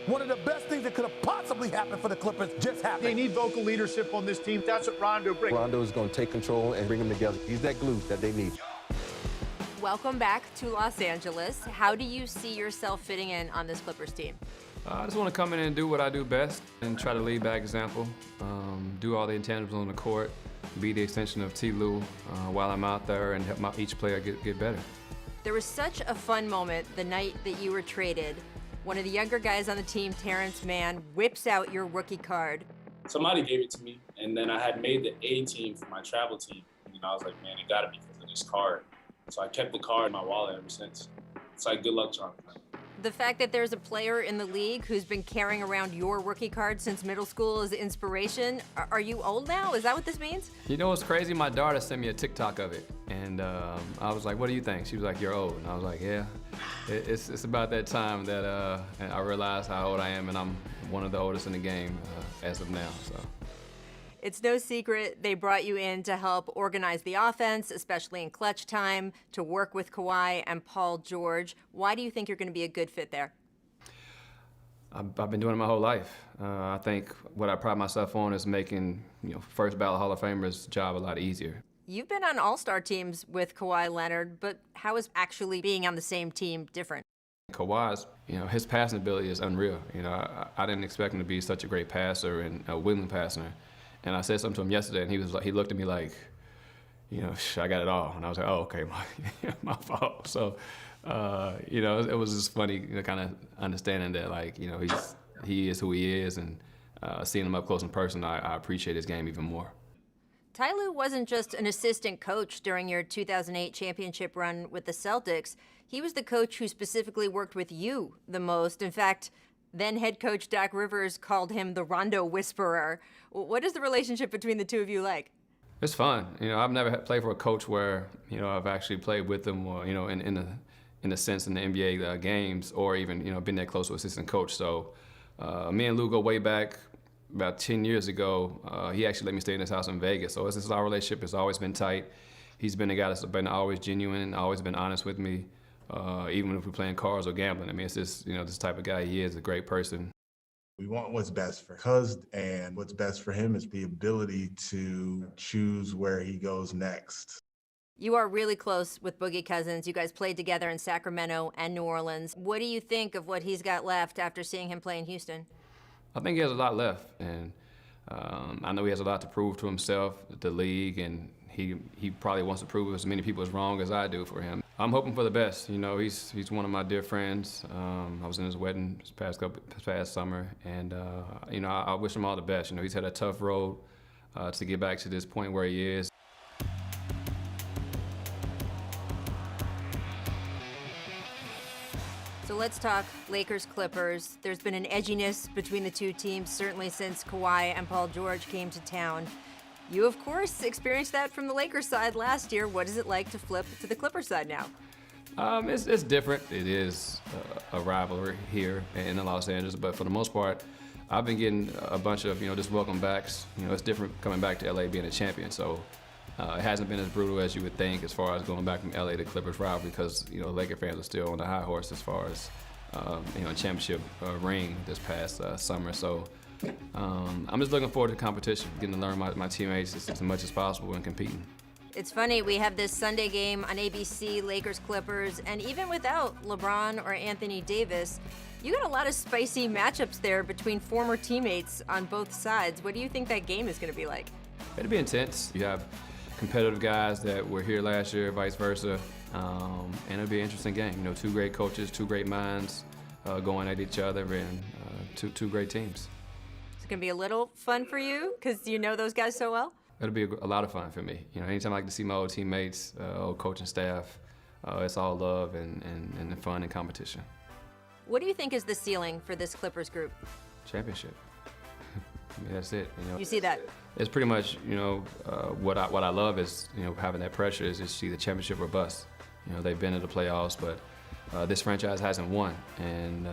One of the best things that could have possibly happened for the Clippers just happened. They need vocal leadership on this team. That's what Rondo brings. Rondo is going to take control and bring them together. He's that glue that they need. Welcome back to Los Angeles. How do you see yourself fitting in on this Clippers team? I just want to come in and do what I do best and try to lead by example, do all the intangibles on the court, be the extension of T. Lue while I'm out there and help each player get better. There was such a fun moment the night that you were traded. One of the younger guys on the team, Terrence Mann, whips out your rookie card. Somebody gave it to me, and then I had made the A team for my travel team. And I was like, man, it got to be because of this card. So I kept the card in my wallet ever since. It's like good luck charm. The fact that there's a player in the league who's been carrying around your rookie card since middle school is inspiration. Are you old now? Is that what this means? You know what's crazy? My daughter sent me a TikTok of it, and I was like, what do you think? She was like, you're old. And I was like, yeah. It's about that time that I realized how old I am, and I'm one of the oldest in the game as of now. So. It's no secret they brought you in to help organize the offense, especially in clutch time, to work with Kawhi and Paul George. Why do you think you're going to be a good fit there? I've been doing it my whole life. I think what I pride myself on is making first ballot Hall of Famers' job a lot easier. You've been on all-star teams with Kawhi Leonard, but how is actually being on the same team different? Kawhi's, his passing ability is unreal. I didn't expect him to be such a great passer and a willing passer. And I said something to him yesterday, and he looked at me like, I got it all. And I was like, oh, okay, my fault. So, it was just funny, kind of understanding that, like, he is who he is, and seeing him up close in person, I appreciate his game even more. Ty Lue wasn't just an assistant coach during your 2008 championship run with the Celtics. He was the coach who specifically worked with you the most. In fact, then head coach Doc Rivers called him the Rondo Whisperer. What is the relationship between the two of you like? It's fun. I've never played for a coach where, I've actually played with them or, in a sense in the NBA games or even, been that close to assistant coach. So me and Lou go way back. About 10 years ago, he actually let me stay in his house in Vegas. So our relationship has always been tight. He's been a guy that's been always genuine and always been honest with me. Even if we're playing cards or gambling. I mean, it's just, this type of guy he is, a great person. We want what's best for us, and what's best for him is the ability to choose where he goes next. You are really close with Boogie Cousins. You guys played together in Sacramento and New Orleans. What do you think of what he's got left after seeing him play in Houston? I think he has a lot left, and I know he has a lot to prove to himself, the league, and he probably wants to prove as many people as wrong as I do for him. I'm hoping for the best. He's one of my dear friends. I was in his wedding this past summer, and I wish him all the best. He's had a tough road to get back to this point where he is. So let's talk Lakers-Clippers. There's been an edginess between the two teams, certainly since Kawhi and Paul George came to town. You, of course, experienced that from the Lakers side last year. What is it like to flip to the Clippers side now? It's different. It is a rivalry here in Los Angeles, but for the most part, I've been getting a bunch of, just welcome backs. It's different coming back to LA being a champion, so it hasn't been as brutal as you would think as far as going back from LA to Clippers rivalry because, Laker fans are still on the high horse as far as, championship ring this past summer. So I'm just looking forward to the competition, getting to learn my teammates as much as possible and competing. It's funny, we have this Sunday game on ABC, Lakers-Clippers, and even without LeBron or Anthony Davis, you got a lot of spicy matchups there between former teammates on both sides. What do you think that game is going to be like? It'll be intense. You have competitive guys that were here last year, vice versa, and it'll be an interesting game. Two great coaches, two great minds going at each other, and two great teams. It's going to be a little fun for you because you know those guys so well? It'll be a lot of fun for me. Anytime I get to see my old teammates, old coaching staff, it's all love and fun and competition. What do you think is the ceiling for this Clippers group? Championship. I mean, that's it. You see that? It's pretty much, what I love is, having that pressure is just see the championship or bust. They've been in the playoffs, but this franchise hasn't won, and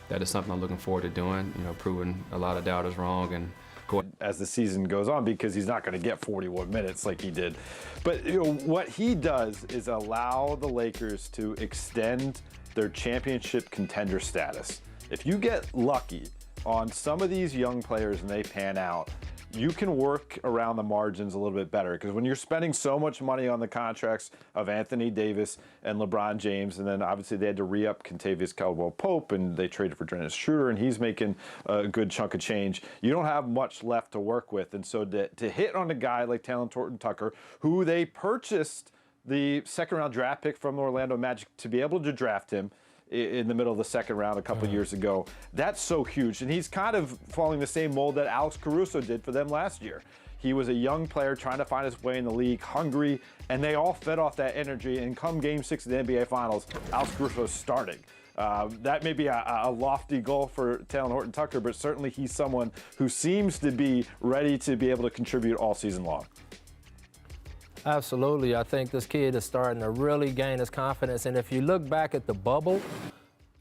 that is something I'm looking forward to doing. Proving a lot of doubters wrong and going as the season goes on, because he's not going to get 41 minutes like he did. But what he does is allow the Lakers to extend their championship contender status. if you get lucky on some of these young players and they pan out, you can work around the margins a little bit better, because when you're spending so much money on the contracts of Anthony Davis and LeBron James, and then obviously they had to re-up Kentavious Caldwell-Pope, and they traded for Dennis Schroeder, and he's making a good chunk of change. You don't have much left to work with, and so to hit on a guy like Talen Horton-Tucker, who they purchased the second-round draft pick from the Orlando Magic to be able to draft him in the middle of the second round a couple years ago. That's so huge. And he's kind of following the same mold that Alex Caruso did for them last year. He was a young player trying to find his way in the league, hungry, and they all fed off that energy. And come Game 6 of the NBA Finals, Alex Caruso is starting. That may be a lofty goal for Talen Horton-Tucker, but certainly he's someone who seems to be ready to be able to contribute all season long. Absolutely. I think this kid is starting to really gain his confidence. And if you look back at the bubble,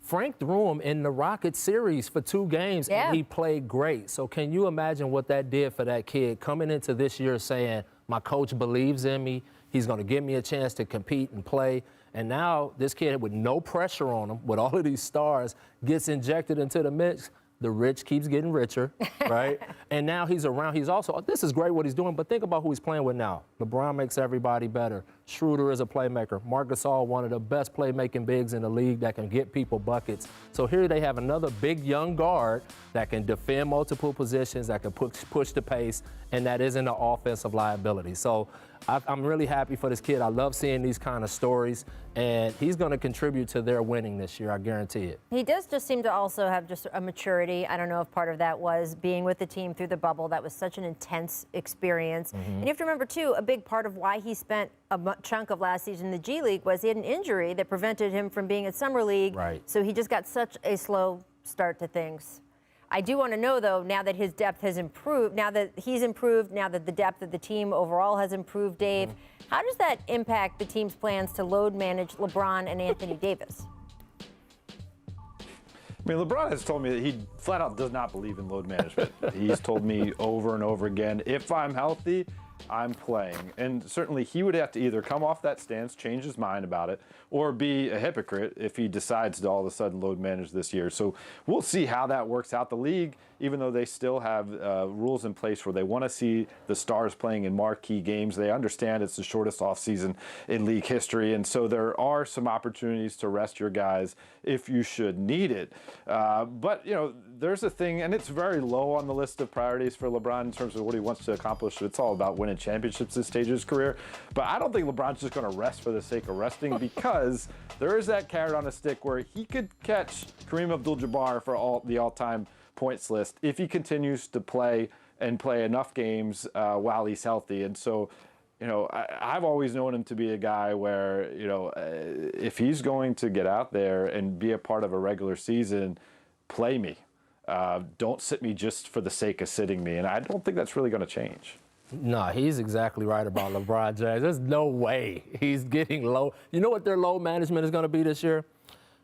Frank threw him in the Rockets series for 2 games, and he played great. So can you imagine what that did for that kid coming into this year saying, my coach believes in me, he's going to give me a chance to compete and play. And now this kid with no pressure on him, with all of these stars, gets injected into the mix. The rich keeps getting richer, right? And now he's around. He's also, this is great what he's doing, but think about who he's playing with now. LeBron makes everybody better. Schroeder is a playmaker. Marc Gasol, one of the best playmaking bigs in the league that can get people buckets. So here they have another big young guard that can defend multiple positions, that can push the pace, and that isn't an offensive liability. So I'm really happy for this kid. I love seeing these kind of stories, and he's going to contribute to their winning this year, I guarantee it. He does just seem to also have just a maturity. I don't know if part of that was being with the team through the bubble. That was such an intense experience. And you have to remember, too, a big part of why he spent a chunk of last season in the G League was he had an injury that prevented him from being at Summer League. Right. So he just got such a slow start to things. I do want to know, though, now that his depth has improved, now that he's improved, now that the depth of the team overall has improved, Dave, how does that impact the team's plans to load manage LeBron and Anthony Davis? I mean, LeBron has told me that he flat out does not believe in load management. He's told me over and over again, if I'm healthy, I'm playing. And certainly he would have to either come off that stance, change his mind about it, or be a hypocrite if he decides to all of a sudden load manage this year. So we'll see how that works out. The league, even though they still have rules in place where they want to see the stars playing in marquee games, they understand it's the shortest offseason in league history. And so there are some opportunities to rest your guys if you should need it. But, you know, there's a thing, and it's very low on the list of priorities for LeBron in terms of what he wants to accomplish. It's all about winning championships this stage of his career. But I don't think LeBron's just going to rest for the sake of resting, because there is that carrot on a stick where he could catch Kareem Abdul-Jabbar for the all-time points list if he continues to play and play enough games while he's healthy. And so, you know, I've always known him to be a guy where, you know, if he's going to get out there and be a part of a regular season, play me. Don't sit me just for the sake of sitting me. And I don't think that's really going to change. No, he's exactly right about LeBron James. There's no way he's getting low. You know what their load management is going to be this year?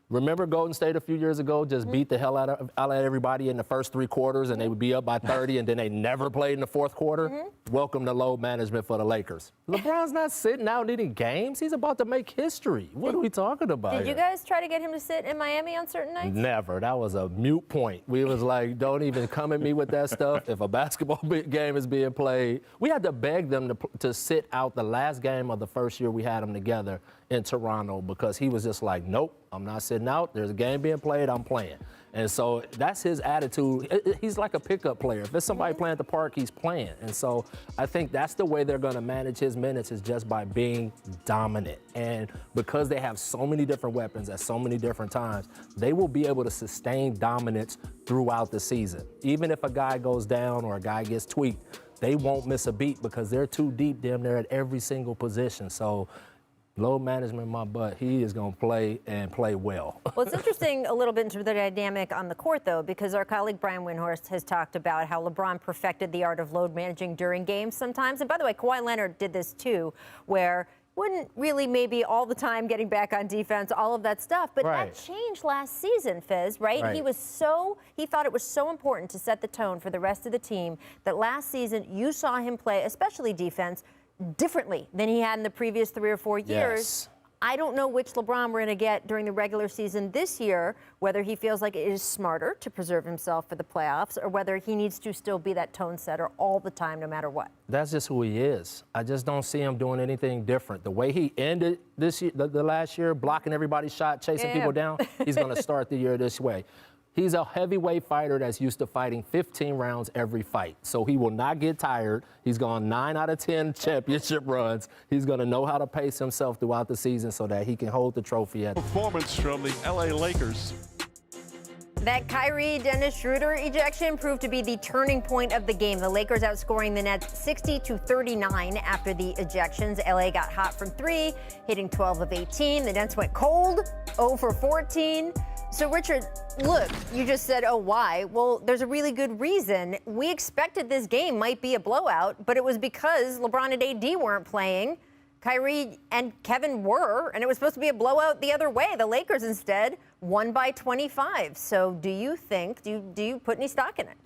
Remember Golden State a few years ago just beat the hell out of everybody in the first 3 quarters, and they would be up by 30, and then they never played in the fourth quarter? Welcome to load management for the Lakers. LeBron's not sitting out needing games. He's about to make history. What are we talking about Did you guys try to get him to sit in Miami on certain nights? Never. That was a moot point. We was like, don't even come at me with that stuff. If a basketball game is being played, we had to beg them to sit out the last game of the first year we had them together in Toronto, because he was just like, nope, I'm not sitting out. There's a game being played, I'm playing. And so that's his attitude. He's like a pickup player. If there's somebody playing at the park, he's playing. And so I think that's the way they're going to manage his minutes, is just by being dominant. And because they have so many different weapons at so many different times, they will be able to sustain dominance throughout the season. Even if a guy goes down or a guy gets tweaked, they won't miss a beat because they're too deep damn near at every single position. So load management, my butt, he is going to play and play well. Well, it's interesting a little bit into the dynamic on the court, though, because our colleague Brian Windhorst has talked about how LeBron perfected the art of load managing during games sometimes. And by the way, Kawhi Leonard did this too, where wouldn't really maybe all the time getting back on defense, all of that stuff. But that changed last season, Fizz, right? He thought it was so important to set the tone for the rest of the team that last season you saw him play, especially defense, differently than he had in the previous 3 or 4 years. I don't know which LeBron we're going to get during the regular season this year, whether he feels like it is smarter to preserve himself for the playoffs or whether he needs to still be that tone setter all the time, no matter what. That's just who he is. I just don't see him doing anything different. The way he ended this year, the last year, blocking everybody's shot, chasing people down, he's going to start the year this way. He's a heavyweight fighter that's used to fighting 15 rounds every fight. So he will not get tired. He's gone 9 out of 10 championship runs. He's going to know how to pace himself throughout the season so that he can hold the trophy at. Performance from the LA Lakers. That Kyrie Dennis Schroeder ejection proved to be the turning point of the game. The Lakers outscoring the Nets 60-39 after the ejections. LA got hot from 3, hitting 12 of 18. The Nets went cold, 0 for 14. So, Richard, look, you just said, oh, why? Well, there's a really good reason. We expected this game might be a blowout, but it was because LeBron and AD weren't playing. Kyrie and Kevin were, and it was supposed to be a blowout the other way. The Lakers instead won by 25. So do you think, do you put any stock in it?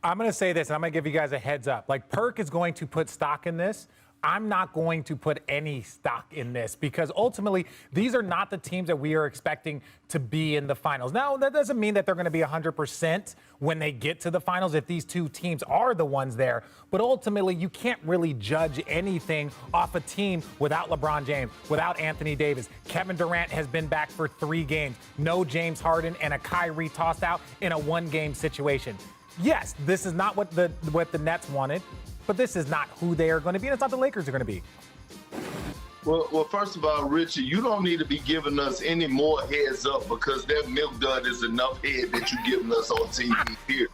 I'm going to say this, and I'm going to give you guys a heads up. Like, Perk is going to put stock in this. I'm not going to put any stock in this because ultimately these are not the teams that we are expecting to be in the finals. Now, that doesn't mean that they're going to be 100% when they get to the finals if these two teams are the ones there. But ultimately, you can't really judge anything off a team without LeBron James, without Anthony Davis. Kevin Durant has been back for 3 games. No James Harden and a Kyrie tossed out in a 1-game situation. Yes, this is not what the Nets wanted. But this is not who they are going to be, and it's not the Lakers are going to be. Well, first of all, Richard, you don't need to be giving us any more heads up because that milk dud is enough head that you're giving us on TV here.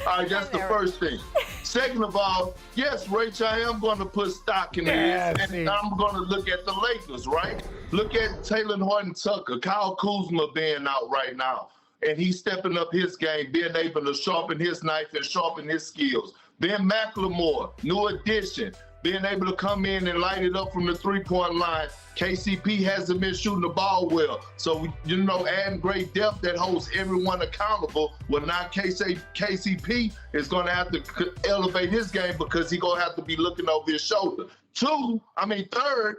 All right, that's the first thing. Second of all, yes, Rachel, I am going to put stock in this, and I'm going to look at the Lakers, right? Look at Taylor Horton-Tucker, Kyle Kuzma being out right now, and he's stepping up his game, being able to sharpen his knife and sharpen his skills. Ben McLemore, new addition, being able to come in and light it up from the 3-point line. KCP hasn't been shooting the ball well. So, adding great depth that holds everyone accountable. Well, now KCP is going to have to elevate his game because he's going to have to be looking over his shoulder. Third,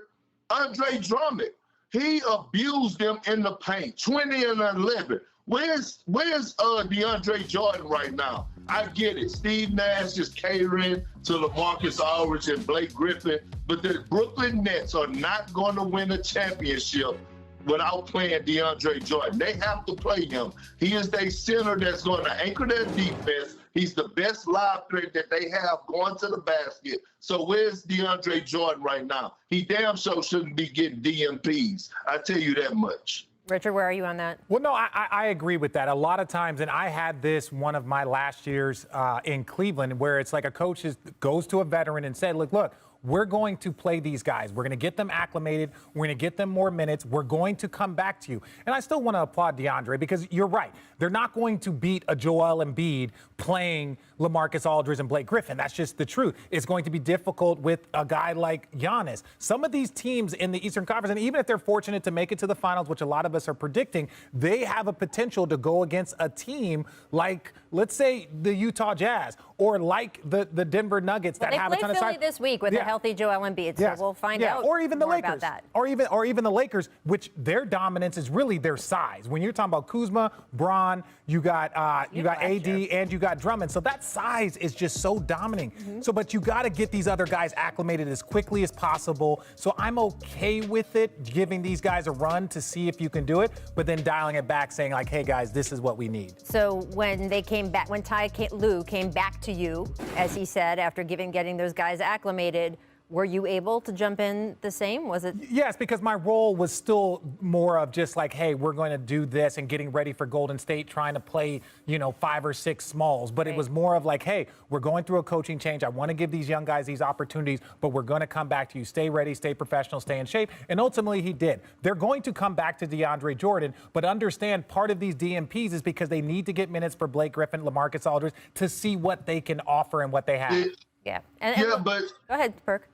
Andre Drummond. He abused them in the paint, 20 and 11. Where's DeAndre Jordan right now? I get it. Steve Nash is catering to LaMarcus Aldridge and Blake Griffin, but the Brooklyn Nets are not going to win a championship without playing DeAndre Jordan. They have to play him. He is their center that's going to anchor their defense. He's the best live threat that they have going to the basket. So where's DeAndre Jordan right now? He damn sure shouldn't be getting DMPs. I tell you that much. Richard, where are you on that? Well, no, I agree with that. A lot of times, and I had this one of my last years in Cleveland, where it's like a coach goes to a veteran and said, look, we're going to play these guys. We're going to get them acclimated. We're going to get them more minutes. We're going to come back to you. And I still want to applaud DeAndre because you're right. They're not going to beat a Joel Embiid playing LaMarcus Aldridge and Blake Griffin. That's just the truth. It's going to be difficult with a guy like Giannis. Some of these teams in the Eastern Conference, and even if they're fortunate to make it to the finals, which a lot of us are predicting, they have a potential to go against a team like, let's say, the Utah Jazz or like the Denver Nuggets that have a ton of size. They play Philly this week with a healthy Joel Embiid, so we'll find out or even the more Lakers, about that. or even the Lakers, which their dominance is really their size. When you're talking about Kuzma, Braun, you got AD and you got Drummond, so that size is just so dominating. So, but you got to get these other guys acclimated as quickly as possible. So I'm okay with it, giving these guys a run to see if you can do it, but then dialing it back, saying like, hey guys, this is what we need. So when they came back, when Lue came back to you, as he said, after getting those guys acclimated, were you able to jump in the same? Was it? Yes, because my role was still more of just like, hey, we're going to do this and getting ready for Golden State, trying to play, 5 or 6 smalls. But it was more of like, hey, we're going through a coaching change. I want to give these young guys these opportunities, but we're going to come back to you. Stay ready, stay professional, stay in shape. And ultimately he did. They're going to come back to DeAndre Jordan, but understand part of these DMPs is because they need to get minutes for Blake Griffin, LaMarcus Aldridge to see what they can offer and what they have. Yeah. But go ahead, Perk.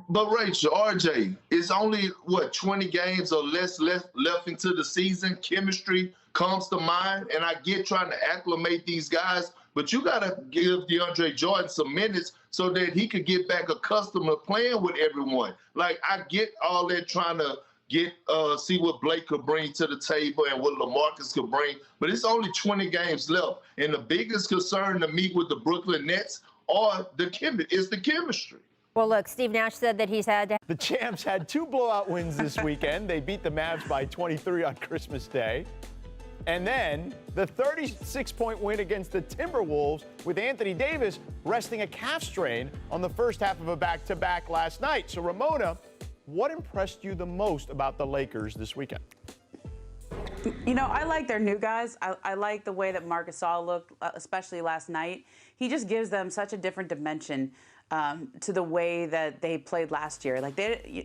But Rachel, RJ, it's only 20 games or less left into the season. Chemistry comes to mind, and I get trying to acclimate these guys, but you got to give DeAndre Jordan some minutes so that he could get back accustomed to playing with everyone. Like, I get all that trying to see what Blake could bring to the table and what LaMarcus could bring. But it's only 20 games left. And the biggest concern to me with the Brooklyn Nets is the chemistry. Well, look, Steve Nash said that he's had to. The champs had 2 blowout wins this weekend. They beat the Mavs by 23 on Christmas Day. And then the 36-point win against the Timberwolves with Anthony Davis resting a calf strain on the first half of a back-to-back last night. So, Ramona, what impressed you the most about the Lakers this weekend? You know, I like their new guys. I like the way that Marc Gasol looked, especially last night. He just gives them such a different dimension to the way that they played last year. Like,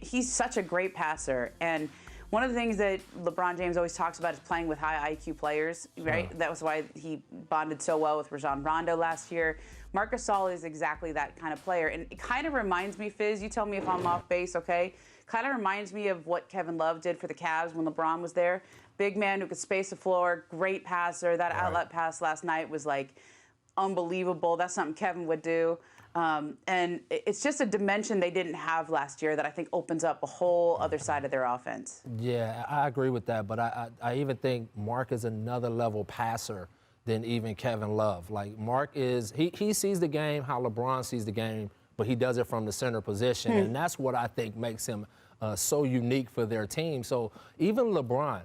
he's such a great passer. And one of the things that LeBron James always talks about is playing with high IQ players, right? That was why he bonded so well with Rondo last year. Marc Gasol is exactly that kind of player. And it kind of reminds me, Fizz, you tell me if I'm off base, okay? Kind of reminds me of what Kevin Love did for the Cavs when LeBron was there. Big man who could space the floor, great passer. That outlet pass last night was like unbelievable. That's something Kevin would do. And it's just a dimension they didn't have last year that I think opens up a whole other side of their offense. Yeah, I agree with that. But I even think Marc is another level passer than even Kevin Love. Like, Marc is, he sees the game how LeBron sees the game, but he does it from the center position. And that's what I think makes him so unique for their team. So even LeBron,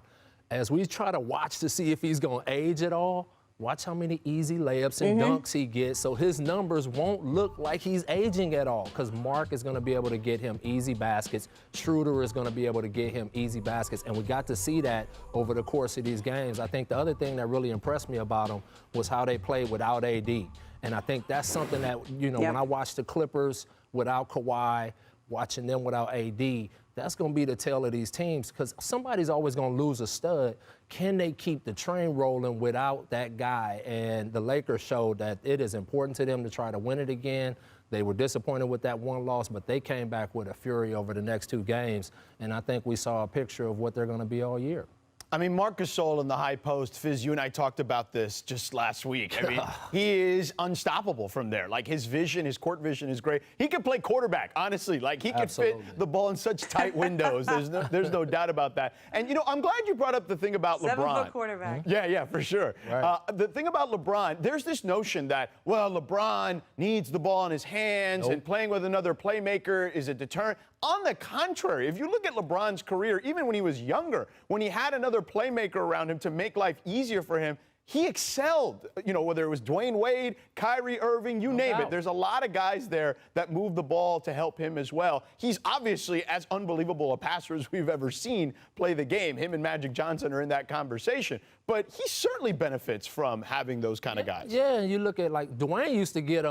as we try to watch to see if he's going to age at all, watch how many easy layups and dunks he gets, so his numbers won't look like he's aging at all, because Marc is going to be able to get him easy baskets. Schroeder is going to be able to get him easy baskets, and we got to see that over the course of these games. I think the other thing that really impressed me about them was how they played without AD, and I think that's something that, you know, when I watch the Clippers without Kawhi, watching them without AD, that's going to be the tale of these teams, because somebody's always going to lose a stud. Can they keep the train rolling without that guy? And the Lakers showed that it is important to them to try to win it again. They were disappointed with that one loss, but they came back with a fury over the next 2 games. And I think we saw a picture of what they're going to be all year. I mean, Marc Gasol in the high post, Fizz, you and I talked about this just last week. I mean, he is unstoppable from there. Like, his vision, his court vision is great. He can play quarterback, honestly. Like, he can fit the ball in such tight windows. There's no doubt about that. And, you know, I'm glad you brought up the thing about LeBron. 7-foot quarterback. Yeah, for sure. Right. The thing about LeBron, there's this notion that, well, LeBron needs the ball in his hands and playing with another playmaker is a deterrent. On the contrary, if you look at LeBron's career, even when he was younger, when he had another playmaker around him to make life easier for him, he excelled. You know, whether it was Dwayne Wade, Kyrie Irving, you name it. There's a lot of guys there that move the ball to help him as well. He's obviously as unbelievable a passer as we've ever seen play the game. Him and Magic Johnson are in that conversation. But he certainly benefits from having those kind of guys. Yeah, and you look at, like, Dwayne used to get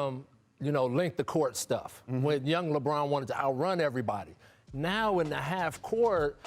you know, length the court stuff when young LeBron wanted to outrun everybody. Now in the half court,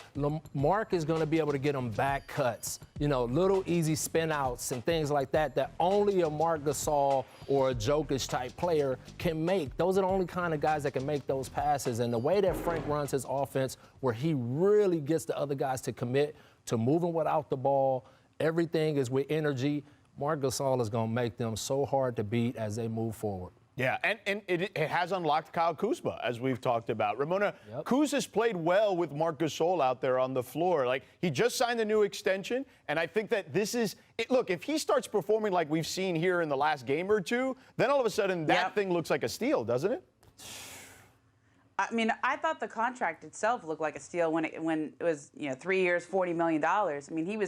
Marc is going to be able to get them back cuts, you know, little easy spin outs and things like that that only a Marc Gasol or a Jokic type player can make. Those are the only kind of guys that can make those passes. And the way that Frank runs his offense, where he really gets the other guys to commit to moving without the ball, everything is with energy. Marc Gasol is going to make them so hard to beat as they move forward. Yeah, and it has unlocked Kyle Kuzma, as we've talked about. Ramona, Kuz has played well with Marc Gasol out there on the floor. Like, he just signed a new extension, and I think that this is – look, if he starts performing like we've seen here in the last game or two, then all of a sudden that thing looks like a steal, doesn't it? I mean, I thought the contract itself looked like a steal when it was, you know, 3 years, $40 million. I mean,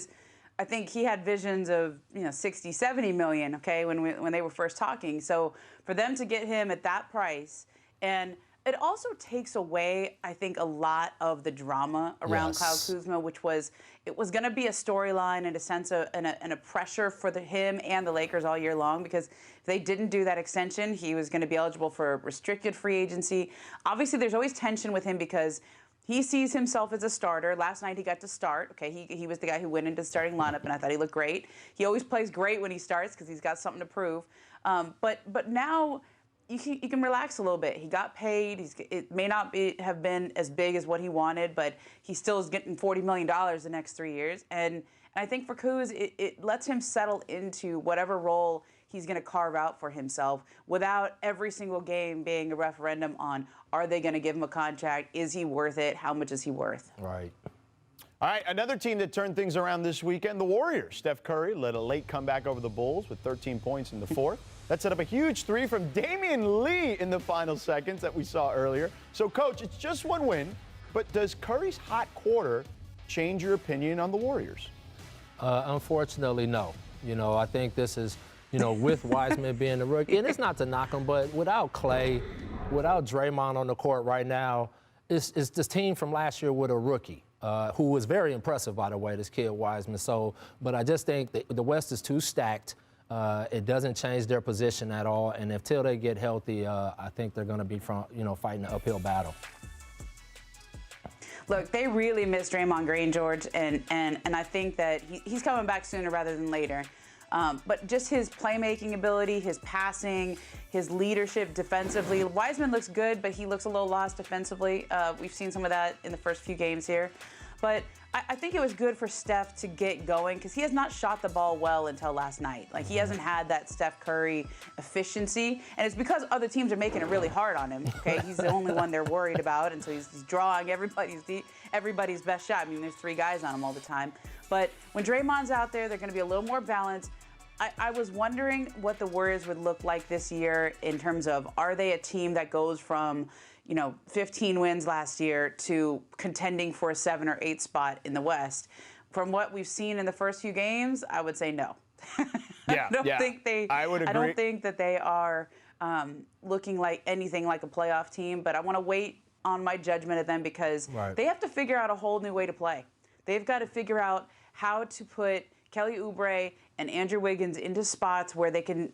I think he had visions of, you know, 60, 70 million, okay, when they were first talking. So for them to get him at that price, and it also takes away, I think, a lot of the drama around Kyle Kuzma, which was, it was going to be a storyline and a sense of, and a pressure for him and the Lakers all year long, because if they didn't do that extension, he was going to be eligible for restricted free agency. Obviously, there's always tension with him because he sees himself as a starter. Last night he got to start. Okay, he was the guy who went into the starting lineup, and I thought he looked great. He always plays great when he starts because he's got something to prove. But now you can relax a little bit. He got paid. It may not have been as big as what he wanted, but he still is getting $40 million the next 3 years. And I think for Kuz, it lets him settle into whatever role he's going to carve out for himself without every single game being a referendum on, are they going to give him a contract? Is he worth it? How much is he worth? Right. All right, another team that turned things around this weekend, the Warriors. Steph Curry led a late comeback over the Bulls with 13 points in the fourth. That set up a huge three from Damian Lee in the final seconds that we saw earlier. So, Coach, it's just one win, but does Curry's hot quarter change your opinion on the Warriors? Unfortunately, no. I think this is, with Wiseman being the rookie, and it's not to knock him, but without Clay, without Draymond on the court right now, it's this team from last year with a rookie. Who was very impressive, by the way, this kid Wiseman. But I just think the West is too stacked. It doesn't change their position at all. And until they get healthy, I think they're going to be fighting an uphill battle. Look, they really miss Draymond Green, George, and I think that he's coming back sooner rather than later. But just his playmaking ability, his passing, his leadership defensively. Wiseman looks good, but he looks a little lost defensively. We've seen some of that in the first few games here. But I think it was good for Steph to get going because he has not shot the ball well until last night. Like, he hasn't had that Steph Curry efficiency. And it's because other teams are making it really hard on him, okay? He's the only one they're worried about, and so he's drawing everybody's best shot. I mean, there's 3 guys on him all the time. But when Draymond's out there, they're going to be a little more balanced. I was wondering what the Warriors would look like this year in terms of, are they a team that goes from 15 wins last year to contending for a 7 or 8 spot in the West? From what we've seen in the first few games, I would say no. Yeah, I would agree. I don't think that they are looking like anything like a playoff team, but I want to wait on my judgment of them because they have to figure out a whole new way to play. They've got to figure out how to put Kelly Oubre and Andrew Wiggins into spots where they can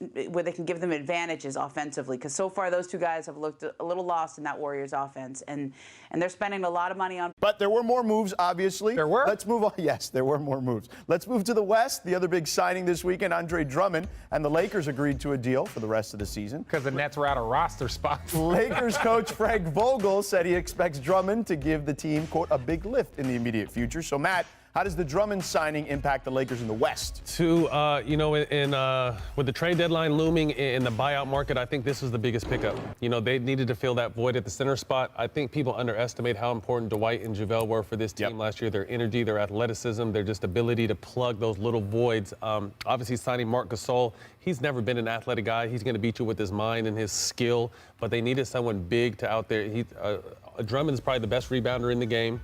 give them advantages offensively, because so far those 2 guys have looked a little lost in that Warriors offense, and they're spending a lot of money on. But there were more moves, obviously. There were? Let's move on. Yes, there were more moves. Let's move to the West. The other big signing this weekend, Andre Drummond, and the Lakers agreed to a deal for the rest of the season. Because the Nets were out of roster spots. Lakers coach Frank Vogel said he expects Drummond to give the team, quote, a big lift in the immediate future. So, Matt, how does the Drummond signing impact the Lakers in the West? With the trade deadline looming in the buyout market, I think this is the biggest pickup. They needed to fill that void at the center spot. I think people underestimate how important Dwight and JaVale were for this team last year. Their energy, their athleticism, their just ability to plug those little voids. Obviously, signing Marc Gasol, he's never been an athletic guy. He's going to beat you with his mind and his skill, but they needed someone big to out there. Drummond's probably the best rebounder in the game.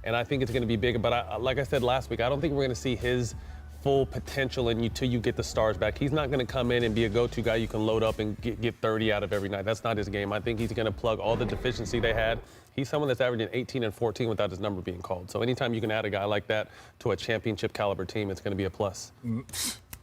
And I think it's going to be big. But like I said last week, I don't think we're going to see his full potential until you get the stars back. He's not going to come in and be a go-to guy you can load up and get 30 out of every night. That's not his game. I think he's going to plug all the deficiency they had. He's someone that's averaging 18 and 14 without his number being called. So anytime you can add a guy like that to a championship caliber team, it's going to be a plus.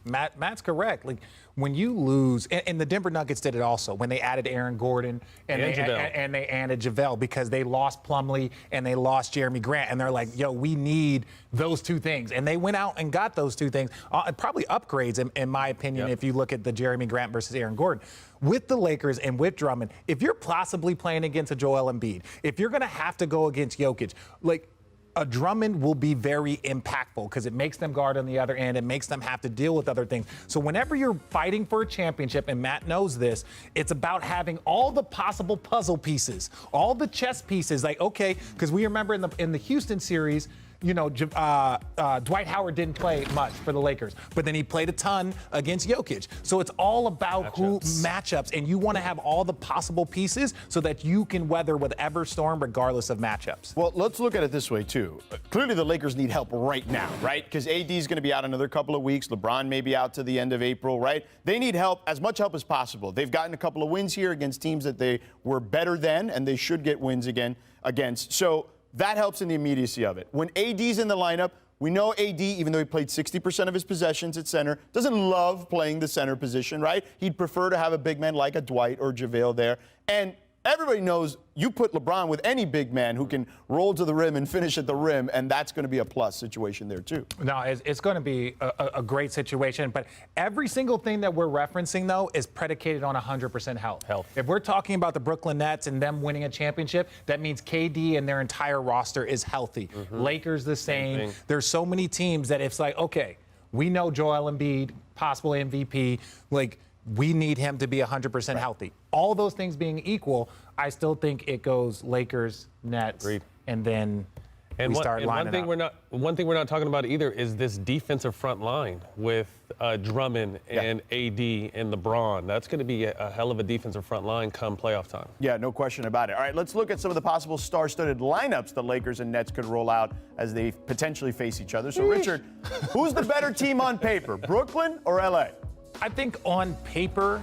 Matt's correct. Like, when you lose, and the Denver Nuggets did it also when they added Aaron Gordon and they added JaVale, because they lost Plumlee and they lost Jeremy Grant, and they're like, yo, we need those 2 things, and they went out and got those 2 things, probably upgrades in my opinion. If you look at the Jeremy Grant versus Aaron Gordon. With the Lakers and with Drummond, if you're possibly playing against a Joel Embiid, if you're going to have to go against Jokic, like, a Drummond will be very impactful because it makes them guard on the other end. It makes them have to deal with other things. So whenever you're fighting for a championship, and Matt knows this, it's about having all the possible puzzle pieces, all the chess pieces. Like, okay, because we remember in the Houston series, Dwight Howard didn't play much for the Lakers, but then he played a ton against Jokic. So it's all about matchups, and you want to have all the possible pieces so that you can weather whatever storm regardless of matchups. Well, let's look at it this way, too. Clearly, the Lakers need help right now, right? Because AD is going to be out another couple of weeks. LeBron may be out to the end of April, right? They need help, as much help as possible. They've gotten a couple of wins here against teams that they were better than, and they should get wins again against. So that helps in the immediacy of it. When AD's in the lineup, we know AD, even though he played 60% of his possessions at center, doesn't love playing the center position, right? He'd prefer to have a big man like a Dwight or JaVale there. And everybody knows you put LeBron with any big man who can roll to the rim and finish at the rim, and that's going to be a plus situation there, too. No, it's going to be a great situation. But every single thing that we're referencing, though, is predicated on 100% health. If we're talking about the Brooklyn Nets and them winning a championship, that means KD and their entire roster is healthy. Lakers the same. There's so many teams that it's like, okay, we know Joel Embiid, possible MVP, like, we need him to be 100% healthy. All those things being equal, I still think it goes Lakers, Nets, and then And we start lining up. One thing we're not talking about either is this defensive front line with Drummond and AD and LeBron. That's going to be a hell of a defensive front line come playoff time. Yeah, no question about it. All right, let's look at some of the possible star-studded lineups the Lakers and Nets could roll out as they potentially face each other. So, Richard, who's the better team on paper, Brooklyn or LA? I think on paper,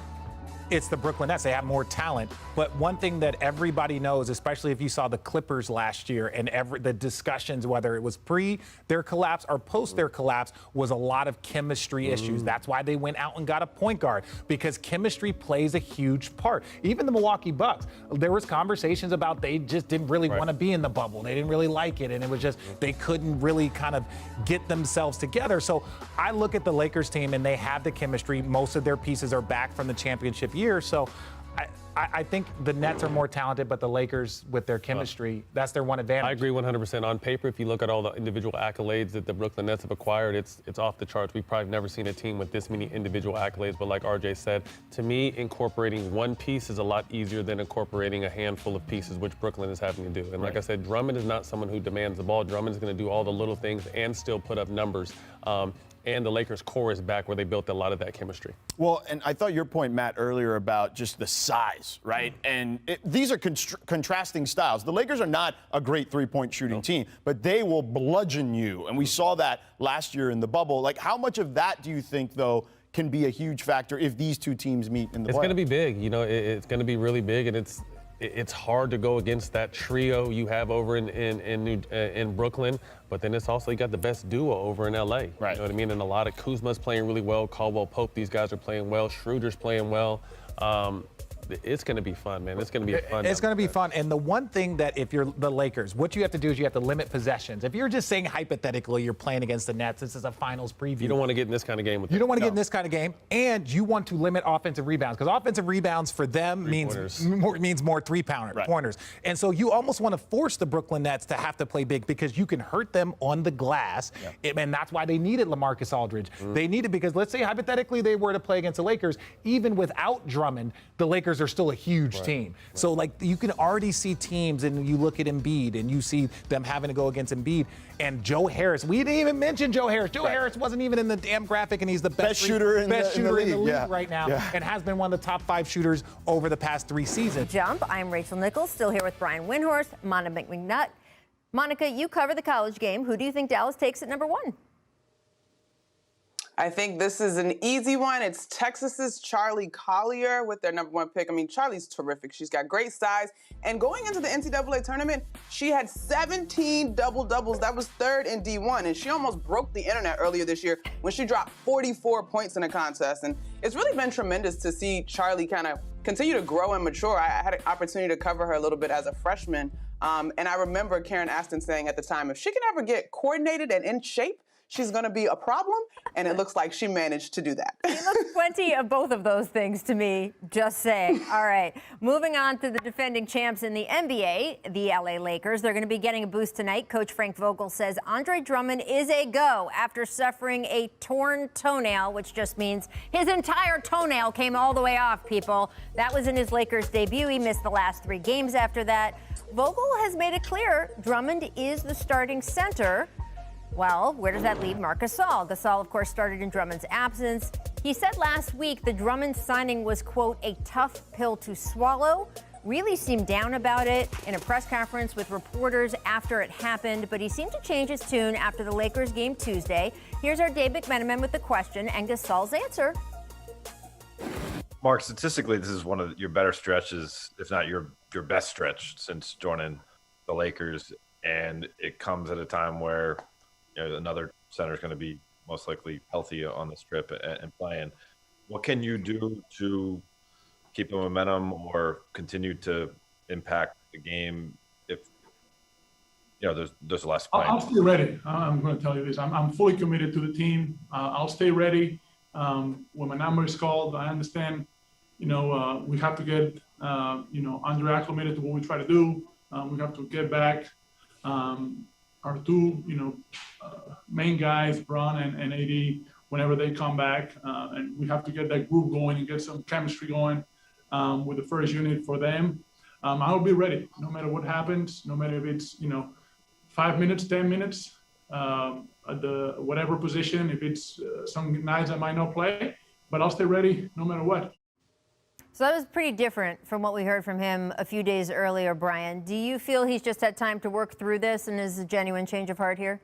it's the Brooklyn Nets. They have more talent. But one thing that everybody knows, especially if you saw the Clippers last year and the discussions, whether it was pre their collapse or post their collapse, was a lot of chemistry issues. That's why they went out and got a point guard, because chemistry plays a huge part. Even the Milwaukee Bucks, there was conversations about they just didn't really want to be in the bubble. They didn't really like it. And it was just, they couldn't really kind of get themselves together. So I look at the Lakers team and they have the chemistry. Most of their pieces are back from the championship year. So I think the Nets are more talented, but the Lakers, with their chemistry, that's their one advantage. I agree 100%. On paper, if you look at all the individual accolades that the Brooklyn Nets have acquired, it's off the charts. We've probably never seen a team with this many individual accolades. But like RJ said, to me, incorporating one piece is a lot easier than incorporating a handful of pieces, which Brooklyn is having to do. And like I said, Drummond is not someone who demands the ball. Drummond is going to do all the little things and still put up numbers. And the Lakers' core is back where they built a lot of that chemistry. Well, and I thought your point, Matt, earlier about just the size, right? And these are contrasting styles. The Lakers are not a great three-point shooting team, but they will bludgeon you. And we saw that last year in the bubble. Like, how much of that do you think, though, can be a huge factor if these two teams meet in the playoffs? It's going to be big. You know, it's going to be really big, and it's hard to go against that trio you have over in Brooklyn, but then it's also you got the best duo over in LA. Right. You know what I mean? And a lot of Kuzma's playing really well. Caldwell Pope, these guys are playing well. Schroeder's playing well. It's going to be fun, man. It's going to be fun. It's going to be fun. And the one thing that if you're the Lakers, what you have to do is you have to limit possessions. If you're just saying hypothetically you're playing against the Nets, this is a finals preview. You don't want to get in this kind of game with them. You don't want to get in this kind of game, and you want to limit offensive rebounds, because offensive rebounds for them means more three-pointers. And so you almost want to force the Brooklyn Nets to have to play big, because you can hurt them on the glass, and that's why they needed LaMarcus Aldridge. They needed, because let's say hypothetically they were to play against the Lakers, even without Drummond, the Lakers are still a huge team. So, like, you can already see teams, and you look at Embiid, and you see them having to go against Embiid. And Joe Harris, we didn't even mention Joe Harris. Joe Harris wasn't even in the damn graphic, and he's the best shooter in the league right now, and has been one of the top 5 shooters over the past 3 seasons. Jump. I'm Rachel Nichols, still here with Brian Windhorst, Monica McNutt. Monica, you cover the college game. Who do you think Dallas takes at number 1? I think this is an easy one. It's Texas's Charlie Collier with their number 1 pick. I mean, Charlie's terrific. She's got great size. And going into the NCAA tournament, she had 17 double-doubles. That was 3rd in D1. And she almost broke the internet earlier this year when she dropped 44 points in a contest. And it's really been tremendous to see Charlie kind of continue to grow and mature. I had an opportunity to cover her a little bit as a freshman. And I remember Karen Aston saying at the time, if she can ever get coordinated and in shape, she's going to be a problem, and it looks like she managed to do that. He looks plenty of both of those things to me, just saying. All right, moving on to the defending champs in the NBA, the LA Lakers. They're going to be getting a boost tonight. Coach Frank Vogel says Andre Drummond is a go after suffering a torn toenail, which just means his entire toenail came all the way off, people. That was in his Lakers debut. He missed the last 3 games after that. Vogel has made it clear Drummond is the starting center. Well, where does that leave Marc Gasol? Gasol, of course, started in Drummond's absence. He said last week the Drummond signing was, quote, a tough pill to swallow. Really seemed down about it in a press conference with reporters after it happened, but he seemed to change his tune after the Lakers game Tuesday. Here's our Dave McMenamin with the question and Gasol's answer. Mark, statistically, this is one of your better stretches, if not your best stretch since joining the Lakers, and it comes at a time where another center is going to be most likely healthy on this trip and playing. What can you do to keep the momentum or continue to impact the game if there's less playing? I'll stay ready. I'm going to tell you this. I'm fully committed to the team. I'll stay ready. When my number is called, I understand. We have to get Andre acclimated to what we try to do. We have to get back. Our 2, main guys, Bron and AD, whenever they come back, and we have to get that group going and get some chemistry going with the first unit for them. I'll be ready, no matter what happens, no matter if it's 5 minutes, 10 minutes at the whatever position. If it's some nights I might not play, but I'll stay ready no matter what. So that was pretty different from what we heard from him a few days earlier, Brian. Do you feel he's just had time to work through this and is a genuine change of heart here?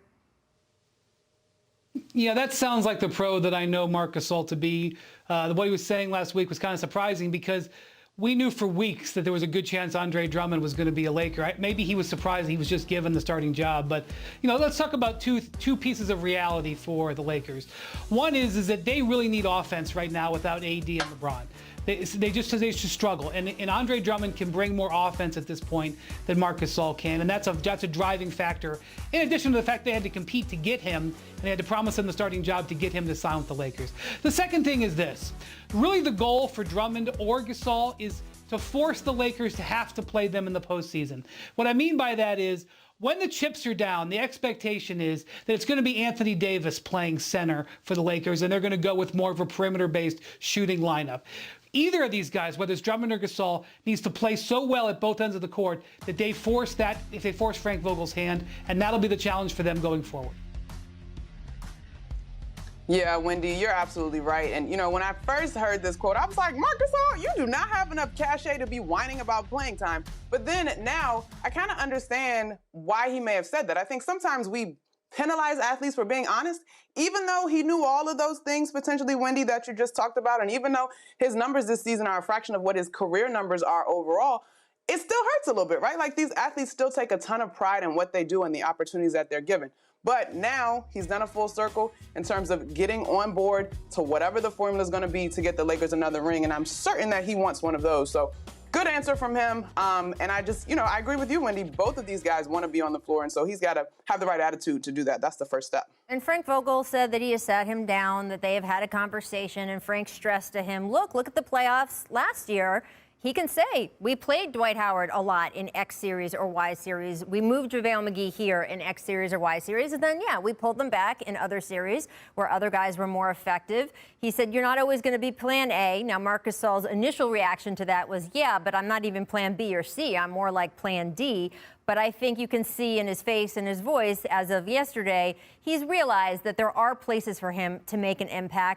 Yeah, that sounds like the pro that I know Marc Gasol to be. What he was saying last week was kind of surprising because we knew for weeks that there was a good chance Andre Drummond was going to be a Laker. Maybe he was surprised he was just given the starting job. But, let's talk about two pieces of reality for the Lakers. One is that they really need offense right now without AD and LeBron. They just struggle, and Andre Drummond can bring more offense at this point than Marc Gasol can, and that's a driving factor. In addition to the fact they had to compete to get him, and they had to promise him the starting job to get him to sign with the Lakers. The second thing is this: really, the goal for Drummond or Gasol is to force the Lakers to have to play them in the postseason. What I mean by that is, when the chips are down, the expectation is that it's going to be Anthony Davis playing center for the Lakers, and they're going to go with more of a perimeter-based shooting lineup. Either of these guys, whether it's Drummond or Gasol, needs to play so well at both ends of the court that they force Frank Vogel's hand, and that'll be the challenge for them going forward. Yeah, Wendy, you're absolutely right. And, when I first heard this quote, I was like, Marc Gasol, you do not have enough cachet to be whining about playing time. But then now I kind of understand why he may have said that. I think sometimes we penalize athletes for being honest, even though he knew all of those things potentially, Wendy, that you just talked about. And even though his numbers this season are a fraction of what his career numbers are overall, it still hurts a little bit, right? Like, these athletes still take a ton of pride in what they do and the opportunities that they're given. But now he's done a full circle in terms of getting on board to whatever the formula is going to be to get the Lakers another ring. And I'm certain that he wants one of those. So good answer from him. And I just, I agree with you, Wendy. Both of these guys want to be on the floor. And so he's got to have the right attitude to do that. That's the first step. And Frank Vogel said that he has sat him down, that they have had a conversation. And Frank stressed to him, look at the playoffs last year. He can say, we played Dwight Howard a lot in X series or Y series. We moved JaVale McGee here in X series or Y series. And then, we pulled them back in other series where other guys were more effective. He said, you're not always going to be plan A. Now, Marc Gasol's initial reaction to that was, but I'm not even plan B or C. I'm more like plan D. But I think you can see in his face and his voice as of yesterday, he's realized that there are places for him to make an impact.